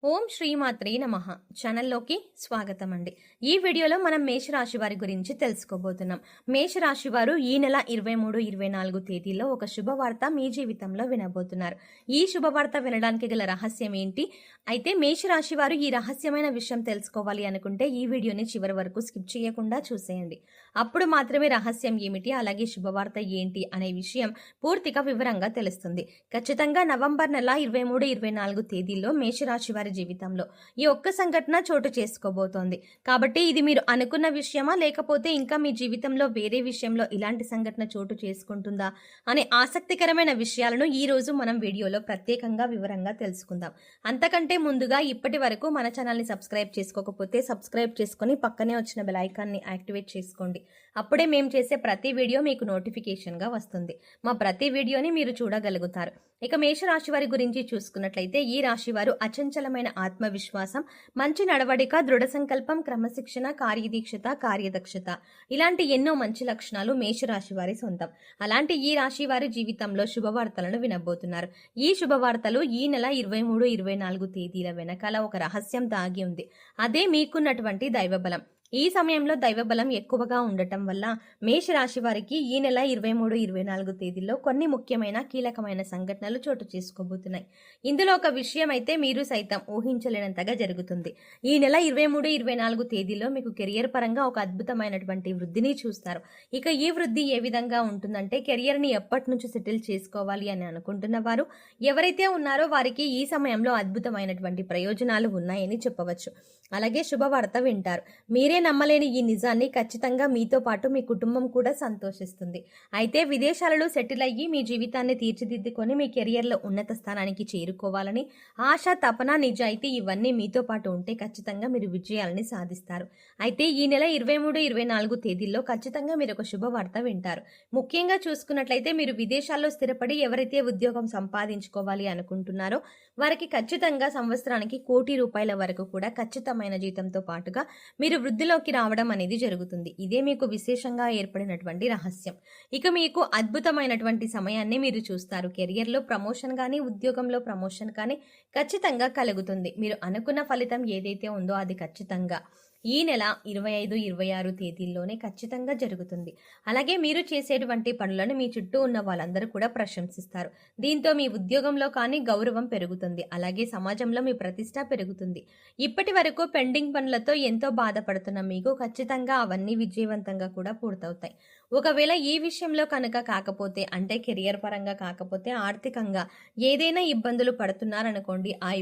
ఓం శ్రీమాత్రే నమః ఛానల్లోకి స్వాగతం అండి. ఈ వీడియోలో మనం మేషరాశి వారి గురించి తెలుసుకోబోతున్నాం. మేషరాశి వారు ఈ నెల 23, 24 తేదీల్లో ఒక శుభవార్త మీ జీవితంలో వినబోతున్నారు. ఈ శుభవార్త వినడానికి గల రహస్యం ఏంటి? అయితే మేషరాశి వారు ఈ రహస్యమైన విషయం తెలుసుకోవాలి అనుకుంటే ఈ వీడియోని చివరి వరకు స్కిప్ చేయకుండా చూసేయండి. అప్పుడు మాత్రమే రహస్యం ఏమిటి, అలాగే శుభవార్త ఏంటి అనే విషయం పూర్తిగా వివరంగా తెలుస్తుంది. ఖచ్చితంగా నవంబర్ నెల 23, 24 తేదీల్లో మేషరాశి వారి జీవితంలో ఈ ఒక్క సంఘటన చోటు చేసుకోబోతోంది. కాబట్టి ఇది మీరు అనుకున్న విషయమా, లేకపోతే ఇంకా మీ జీవితంలో వేరే విషయంలో ఇలాంటి సంఘటన చోటు చేసుకుంటుందా అనే ఆసక్తికరమైన విషయాలను ఈ రోజు మనం వీడియోలో ప్రత్యేకంగా వివరంగా తెలుసుకుందాం. అంతకంటే ముందుగా ఇప్పటి వరకు మన ఛానల్ని సబ్స్క్రైబ్ చేసుకోకపోతే సబ్స్క్రైబ్ చేసుకొని పక్కనే వచ్చిన బెల్ ఐకాన్ని యాక్టివేట్ చేసుకోండి. అప్పుడే మేము చేసే ప్రతి వీడియో మీకు నోటిఫికేషన్గా వస్తుంది. మా ప్రతి వీడియోని మీరు చూడగలుగుతారు. ఇక మేషరాశి వారి గురించి చూసుకున్నట్లయితే ఈ రాశి వారు అచంచలమైన ఆత్మవిశ్వాసం, మంచి నడవడిక, దృఢ సంకల్పం, క్రమశిక్షణ, కార్యదీక్షత, కార్యదక్షత ఇలాంటి ఎన్నో మంచి లక్షణాలు మేషరాశి వారి సొంతం. అలాంటి ఈ రాశి వారి జీవితంలో శుభవార్తలను వినబోతున్నారు. ఈ శుభవార్తలు ఈ నెల 23, 24 తేదీల వెనకాల ఒక రహస్యం దాగి ఉంది. అదే మీకున్నటువంటి దైవబలం. ఈ సమయంలో దైవబలం ఎక్కువగా ఉండటం వల్ల మేషరాశి వారికి ఈ నెల 23, 24 తేదీల్లో కొన్ని ముఖ్యమైన కీలకమైన సంఘటనలు చోటు చేసుకోబోతున్నాయి. ఇందులో ఒక విషయం అయితే మీరు సైతం ఊహించలేనంతగా జరుగుతుంది. ఈ నెల 23, 24 తేదీలో మీకు కెరియర్ పరంగా ఒక అద్భుతమైనటువంటి వృద్ధిని చూస్తారు. ఇక ఈ వృద్ధి ఏ విధంగా ఉంటుందంటే, కెరియర్ని ఎప్పటి నుంచి సెటిల్ చేసుకోవాలి అని అనుకుంటున్న వారు ఎవరైతే ఉన్నారో వారికి ఈ సమయంలో అద్భుతమైనటువంటి ప్రయోజనాలు ఉన్నాయని చెప్పవచ్చు. అలాగే శుభవార్త వింటారు. మీరే నమ్మలేని ఈ నిజాన్ని ఖచ్చితంగా మీతో పాటు మీ కుటుంబం కూడా సంతోషిస్తుంది. అయితే విదేశాలలో సెటిల్ అయ్యి మీ జీవితాన్ని తీర్చిదిద్దుకొని మీ కెరియర్లో ఉన్నత స్థానానికి చేరుకోవాలని ఆశ, తపన, నిజాయితీ ఇవన్నీ మీతో పాటు ఉంటే ఖచ్చితంగా మీరు విజయాలని సాధిస్తారు. అయితే ఈ నెల 23, 24 తేదీల్లో ఖచ్చితంగా మీరు ఒక శుభవార్త వింటారు. ముఖ్యంగా చూసుకున్నట్లయితే మీరు విదేశాల్లో స్థిరపడి ఎవరైతే ఉద్యోగం సంపాదించుకోవాలి అనుకుంటున్నారో వారికి ఖచ్చితంగా సంవత్సరానికి ₹1,00,00,000 వరకు కూడా ఖచ్చితమైన జీతంతో పాటుగా మీరు వృద్ధిలోకి రావడం అనేది జరుగుతుంది. ఇదే మీకు విశేషంగా ఏర్పడినటువంటి రహస్యం. ఇక మీకు అద్భుతమైనటువంటి సమయాన్ని మీరు చూస్తారు. కెరియర్లో ప్రమోషన్ కానీ, ఉద్యోగంలో ప్రమోషన్ కానీ ఖచ్చితంగా కలుగుతుంది. మీరు అనుకున్న ఫలితం ఏదైతే ఉందో అది ఖచ్చితంగా ఈ నెల 25, 26 తేదీల్లోనే ఖచ్చితంగా జరుగుతుంది. అలాగే మీరు చేసేటువంటి పనులను మీ చుట్టూ ఉన్న వాళ్ళందరూ కూడా ప్రశంసిస్తారు. దీంతో మీ ఉద్యోగంలో కానీ గౌరవం పెరుగుతుంది. అలాగే సమాజంలో మీ ప్రతిష్ట పెరుగుతుంది. ఇప్పటి వరకు పెండింగ్ పనులతో ఎంతో బాధపడుతున్న మీకు ఖచ్చితంగా అవన్నీ విజయవంతంగా కూడా పూర్తవుతాయి. ఒకవేళ ఈ విషయంలో కనుక కాకపోతే, అంటే కెరియర్ పరంగా కాకపోతే ఆర్థికంగా ఏదైనా ఇబ్బందులు పడుతున్నారనుకోండి, ఆ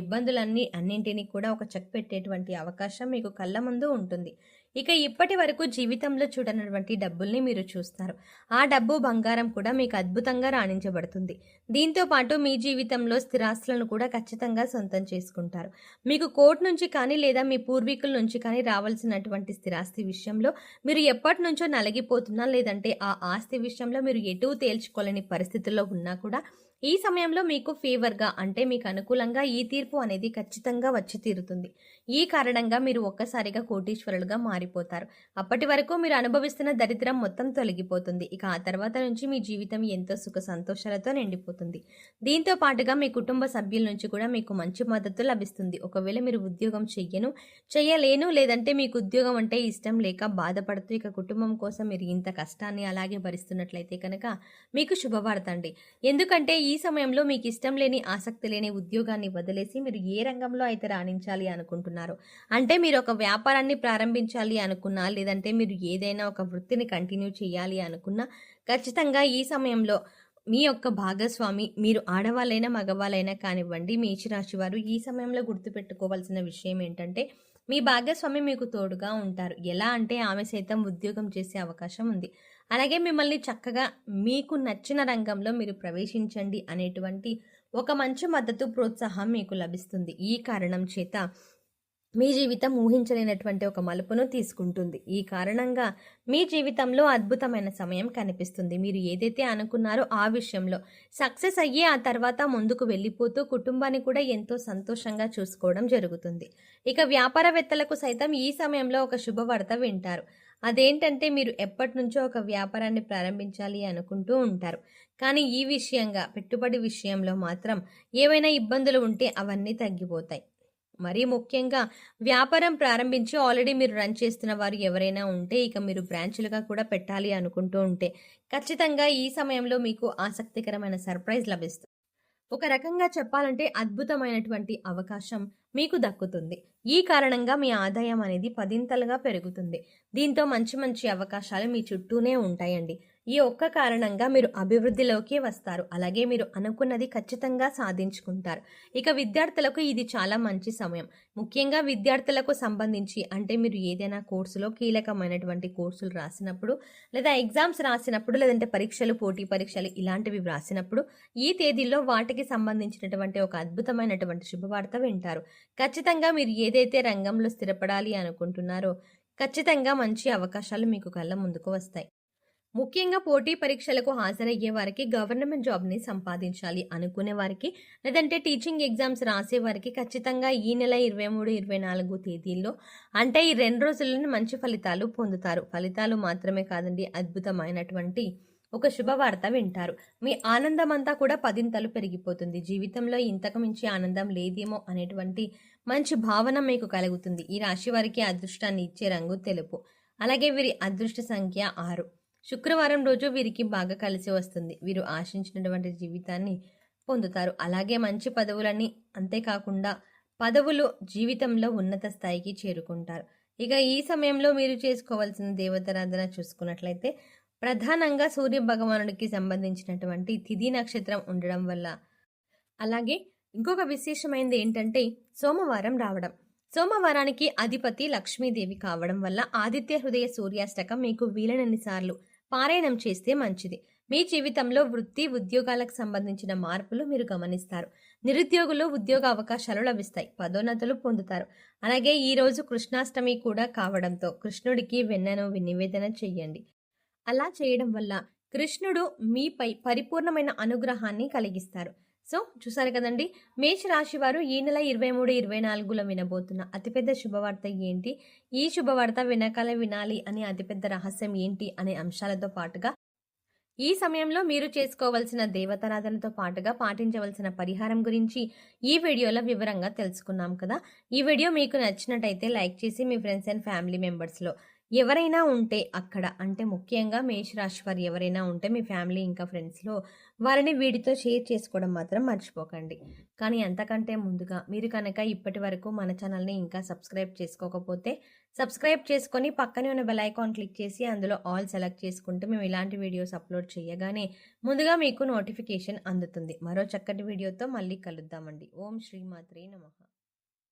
అన్నింటినీ కూడా ఒక చెక్ పెట్టేటువంటి అవకాశం మీకు కళ్ళ ముందు ఉంటుంది. ఇక ఇప్పటి వరకు జీవితంలో చూడనటువంటి డబ్బుల్ని మీరు చూస్తారు. ఆ డబ్బు, బంగారం కూడా మీకు అద్భుతంగా రాణించబడుతుంది. దీంతో పాటు మీ జీవితంలో స్థిరాస్తులను కూడా ఖచ్చితంగా సొంతం చేసుకుంటారు. మీకు కోర్టు నుంచి కానీ లేదా మీ పూర్వీకుల నుంచి కానీ రావాల్సినటువంటి స్థిరాస్తి విషయంలో మీరు ఎప్పటి నుంచో నలిగిపోతున్నా, లేదంటే ఆ ఆస్తి విషయంలో మీరు ఎటూ తేల్చుకోలేని పరిస్థితుల్లో ఉన్నా కూడా ఈ సమయంలో మీకు ఫేవర్గా, అంటే మీకు అనుకూలంగా ఈ తీర్పు అనేది ఖచ్చితంగా వచ్చి తీరుతుంది. ఈ కారణంగా మీరు ఒక్కసారిగా కోటీశ్వరులుగా మారిపోతారు. అప్పటి వరకు మీరు అనుభవిస్తున్న దరిద్రం మొత్తం తొలగిపోతుంది. ఇక ఆ తర్వాత నుంచి మీ జీవితం ఎంతో సుఖ సంతోషాలతో నిండిపోతుంది. దీంతో పాటుగా మీ కుటుంబ సభ్యుల నుంచి కూడా మీకు మంచి మద్దతు లభిస్తుంది. ఒకవేళ మీరు ఉద్యోగం చేయలేను, లేదంటే మీకు ఉద్యోగం అంటే ఇష్టం లేక బాధపడుతూ ఇక కుటుంబం కోసం మీరు ఇంత కష్టాన్ని అలాగే భరిస్తున్నట్లయితే కనుక మీకు శుభవార్త అండి. ఎందుకంటే ఈ సమయంలో మీకు ఇష్టం లేని, ఆసక్తి లేని ఉద్యోగాన్ని వదిలేసి మీరు ఏ రంగంలో అయితే రాణించాలి అనుకుంటున్నారో, అంటే మీరు ఒక వ్యాపారాన్ని ప్రారంభించాలి అనుకున్నా, లేదంటే మీరు ఏదైనా ఒక వృత్తిని కంటిన్యూ చేయాలి అనుకున్నా ఖచ్చితంగా ఈ సమయంలో మీ యొక్క భాగస్వామి, మీరు ఆడవాళ్ళైనా మగవాళ్ళైనా కానివ్వండి, మేషరాశి వారు ఈ సమయంలో గుర్తుపెట్టుకోవాల్సిన విషయం ఏంటంటే, మీ భాగస్వామి మీకు తోడుగా ఉంటారు. ఎలా అంటే ఆమె సైతం ఉద్యోగం చేసే అవకాశం ఉంది. అలాగే మిమ్మల్ని చక్కగా మీకు నచ్చిన రంగంలో మీరు ప్రవేశించండి అనేటువంటి ఒక మంచి మద్దతు, ప్రోత్సాహం మీకు లభిస్తుంది. ఈ కారణం చేత మీ జీవితం ఊహించలేనటువంటి ఒక మలుపును తీసుకుంటుంది. ఈ కారణంగా మీ జీవితంలో అద్భుతమైన సమయం కనిపిస్తుంది. మీరు ఏదైతే అనుకున్నారో ఆ విషయంలో సక్సెస్ అయ్యి ఆ తర్వాత ముందుకు వెళ్ళిపోతూ కుటుంబాన్ని కూడా ఎంతో సంతోషంగా చూసుకోవడం జరుగుతుంది. ఇక వ్యాపారవేత్తలకు సైతం ఈ సమయంలో ఒక శుభవార్త వింటారు. అదేంటంటే, మీరు ఎప్పటి నుంచో ఒక వ్యాపారాన్ని ప్రారంభించాలి అనుకుంటూ ఉంటారు. కానీ ఈ విషయంగా, పెట్టుబడి విషయంలో మాత్రం ఏవైనా ఇబ్బందులు ఉంటే అవన్నీ తగ్గిపోతాయి. మరీ ముఖ్యంగా వ్యాపారం ప్రారంభించి ఆల్రెడీ మీరు రన్ చేస్తున్న వారు ఎవరైనా ఉంటే, ఇక మీరు బ్రాంచులుగా కూడా పెట్టాలి అనుకుంటూ ఉంటే, ఖచ్చితంగా ఈ సమయంలో మీకు ఆసక్తికరమైన సర్ప్రైజ్ లభిస్తుంది. ఒక రకంగా చెప్పాలంటే అద్భుతమైనటువంటి అవకాశం మీకు దక్కుతుంది. ఈ కారణంగా మీ ఆదాయం అనేది పదింతలుగా పెరుగుతుంది. దీంతో మంచి మంచి అవకాశాలు మీ చుట్టూనే ఉంటాయండి. ఈ ఒక్క కారణంగా మీరు అభివృద్ధిలోకి వస్తారు. అలాగే మీరు అనుకున్నది ఖచ్చితంగా సాధించుకుంటారు. ఇక విద్యార్థులకు ఇది చాలా మంచి సమయం. ముఖ్యంగా విద్యార్థులకు సంబంధించి అంటే మీరు ఏదైనా కోర్సులో కీలకమైనటువంటి కోర్సులు రాసినప్పుడు, లేదా ఎగ్జామ్స్ రాసినప్పుడు, లేదంటే పరీక్షలు, పోటీ పరీక్షలు ఇలాంటివి వ్రాసినప్పుడు ఈ తేదీల్లో వాటికి సంబంధించినటువంటి ఒక అద్భుతమైనటువంటి శుభవార్త వింటారు. ఖచ్చితంగా మీరు ఏదైతే రంగంలో స్థిరపడాలి అనుకుంటున్నారో ఖచ్చితంగా మంచి అవకాశాలు మీకు కళ్ళ ముందుకు వస్తాయి. ముఖ్యంగా పోటీ పరీక్షలకు హాజరయ్యే వారికి, గవర్నమెంట్ జాబ్ని సంపాదించాలి అనుకునే వారికి, లేదంటే టీచింగ్ ఎగ్జామ్స్ రాసే వారికి ఖచ్చితంగా ఈ నెల 23, 24 తేదీల్లో అంటే ఈ 2 రోజుల్లోనే మంచి ఫలితాలు పొందుతారు. ఫలితాలు మాత్రమే కాదండి, అద్భుతమైనటువంటి ఒక శుభవార్త వింటారు. మీ ఆనందం అంతా కూడా పదింతలు పెరిగిపోతుంది. జీవితంలో ఇంతకు మించి ఆనందం లేదేమో అనేటువంటి మంచి భావన మీకు కలుగుతుంది. ఈ రాశి వారికి అదృష్టాన్ని ఇచ్చే రంగు తెలుపు. అలాగే వీరి అదృష్ట సంఖ్య 6. శుక్రవారం రోజు వీరికి బాగా కలిసి వస్తుంది. వీరు ఆశించినటువంటి జీవితాన్ని పొందుతారు. అలాగే మంచి పదవులని, అంతేకాకుండా పదవులు జీవితంలో ఉన్నత స్థాయికి చేరుకుంటారు. ఇక ఈ సమయంలో మీరు చేసుకోవాల్సిన దేవతారాధన చూసుకున్నట్లయితే ప్రధానంగా సూర్య భగవానుడికి సంబంధించినటువంటి తిథి నక్షత్రం ఉండడం వల్ల, అలాగే ఇంకొక విశేషమైనది ఏంటంటే సోమవారం రావడం. సోమవారానికి అధిపతి లక్ష్మీదేవి కావడం వల్ల ఆదిత్య హృదయ సూర్యాష్టకం మీకు వీలైనన్ని సార్లు పారాయణం చేస్తే మంచిది. మీ జీవితంలో వృత్తి, ఉద్యోగాలకు సంబంధించిన మార్పులు మీరు గమనిస్తారు. నిరుద్యోగులు ఉద్యోగ అవకాశాలు లభిస్తాయి. పదోన్నతులు పొందుతారు. అలాగే ఈ రోజు కృష్ణాష్టమి కూడా కావడంతో కృష్ణుడికి వెన్నను నివేదన చెయ్యండి. అలా చేయడం వల్ల కృష్ణుడు మీపై పరిపూర్ణమైన అనుగ్రహాన్ని కలిగిస్తారు. సో చూసారు కదండి, మేషరాశి వారు ఈ నెల 23, 24లో వినబోతున్న అతిపెద్ద శుభవార్త ఏంటి, ఈ శుభవార్త వెనకాల వినాలి అనే అతిపెద్ద రహస్యం ఏంటి అనే అంశాలతో పాటుగా ఈ సమయంలో మీరు చేసుకోవలసిన దేవతారాధనతో పాటుగా పాటించవలసిన పరిహారం గురించి ఈ వీడియోలో వివరంగా తెలుసుకున్నాం కదా. ఈ వీడియో మీకు నచ్చినట్టయితే లైక్ చేసి మీ ఫ్రెండ్స్ అండ్ ఫ్యామిలీ మెంబర్స్లో ఎవరైనా ఉంటే అక్కడ, అంటే ముఖ్యంగా మేషరాశి వారు ఎవరైనా ఉంటే మీ ఫ్యామిలీ ఇంకా ఫ్రెండ్స్లో వారిని వీడితో షేర్ చేసుకోవడం మాత్రం మర్చిపోకండి. కానీ అంతకంటే ముందుగా మీరు కనుక ఇప్పటి వరకు మన ఛానల్ని ఇంకా సబ్స్క్రైబ్ చేసుకోకపోతే సబ్స్క్రైబ్ చేసుకొని పక్కనే ఉన్న బెల్ ఐకాన్ క్లిక్ చేసి అందులో ఆల్ సెలెక్ట్ చేసుకుంటే మేము ఇలాంటి వీడియోస్ అప్లోడ్ చేయగానే ముందుగా మీకు నోటిఫికేషన్ అందుతుంది. మరో చక్కటి వీడియోతో మళ్ళీ కలుద్దామండి. ఓం శ్రీమాత్రే నమః.